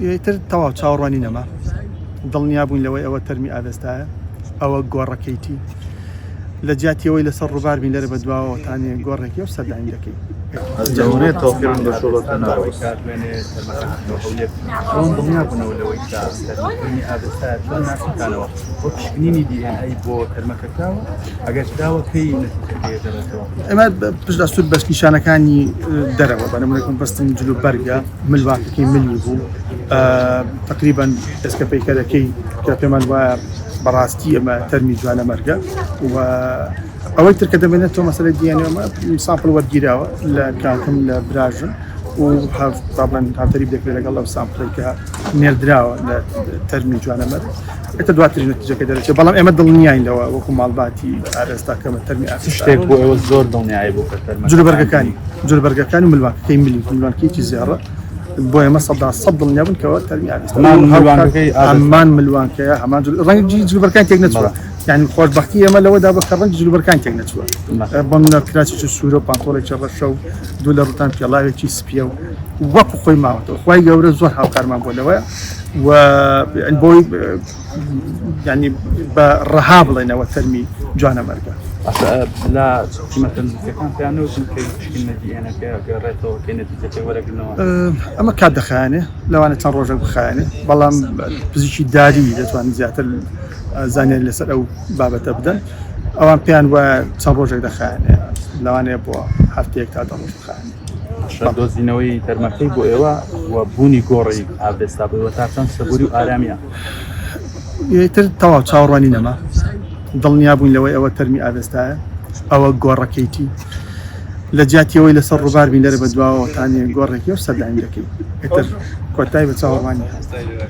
يتر توا چاوەڕوانی نەما دڵنیا بووین لەوەی ئەوە تەرمی ئاوێستایە ئەوە گۆڕەکەیتی لە جیاتیەوەی لەسەر ڕووبار بین لەرە بەدواوە تانێ گۆڕێکی و سەردانی دەکەی جوانێت تۆفیان بە شۆڵەتە ناوەی ئەوان دڵنیا بوونەوە لەوەی تەرمی ئاوێستایە چۆن ناسیتانەوە بۆ پشکنینی DNA بۆ تەرمەکەکراوە ئەگەر کراوە پێی نەتیجەکەی دەبێتەوە. ئێمە پشت دەستور بەس نیشانەکانی دەرەوە بە نمونەکەم بەستن جلو بەرگە ملواکەکەی ملی بوو تقریبا دەستکەپەیکەرەکەی کە پێمان وایە بەڕاستی ئەمە تەرمی جوانە مەرگە و ئەوەی ترکە دەبێنێتەوە مەسەلەی دیانەوە سامپڵ وەرگیراوە لە کاکەم لە براژن و هاوتەریب دەکرێت لەگەڵ ئەو سامپڵی کە نێردراوە لە تەرمی جوانە مەرگ ئێتە دواتری نەتیجەکە دەرەچێت بەڵام ئێمە دڵنیاین لەوە وەکو ماڵباتی ئارێستاکەمە تەرمی شتێک بۆ ئێوە زۆر دڵنیایی بوو کە جلوبەرگەکانی و ملواکەکەی ملی ملوانکەیەکی زیێڕە بۆ ئێمە سەد دڵنیا بوون کەەوە تەرمی ئاوێستە هەمان ملوانکەیە هەمان ڕەنگی جلوبەرەکان تێک نەچووە یعنی خۆشبەختی ئێمە لەوەدا بە کە ڕەنگی جلوبەرەکان تێک نەچووە بۆم کراچی سوورە و پانتۆڵێکی ڕەشە و دوو لە ڕوتان پێڵاوێکی سپیە و وەکو خۆی ماوەتەوە خوای گەورە زۆر هاوکارمان بۆ لەوەیە و بۆی ینی بە ڕەها بڵێنەوە تەرمی جوانە مەرگە لا مەتەنزیەکان پێیانەوتن کە پشکنە دیێنەکە گەڕێتەوە کە نەتیجەکەی وەرەگرنەوە ئەمە کات دەخایانێ لەوانە چەند ڕۆژێک بخایانێ بەڵام پزیشکی داری دەتوانێت زیاتر زانیاری لەسەر ئەو بابەتە بدەن ئەوان پێیان وایە چەند ڕۆژێک دەخایانێ لەوانەیە بۆ هەفتەیەک تا دە ڕۆژ بخایانێ دۆزینەوەی تەرمەکەی بۆ ئێوە و بوونی گۆڕی ئاوێستا بۆەوە تا چەند سەبووری و ئارامیە تر تەواو چاوەڕوانی نەما دڵنیا بووین لەوەی ئەوە تەرمی ئاوێستایە ئەوە گۆڕەکەیتی لە جیاتیەوەی لەسەر ڕووبار بین لەرە بەدواوە تانێ گۆڕێکی و سەردانی دەکەی ئێتر کۆتایی بە چاوەڕوانی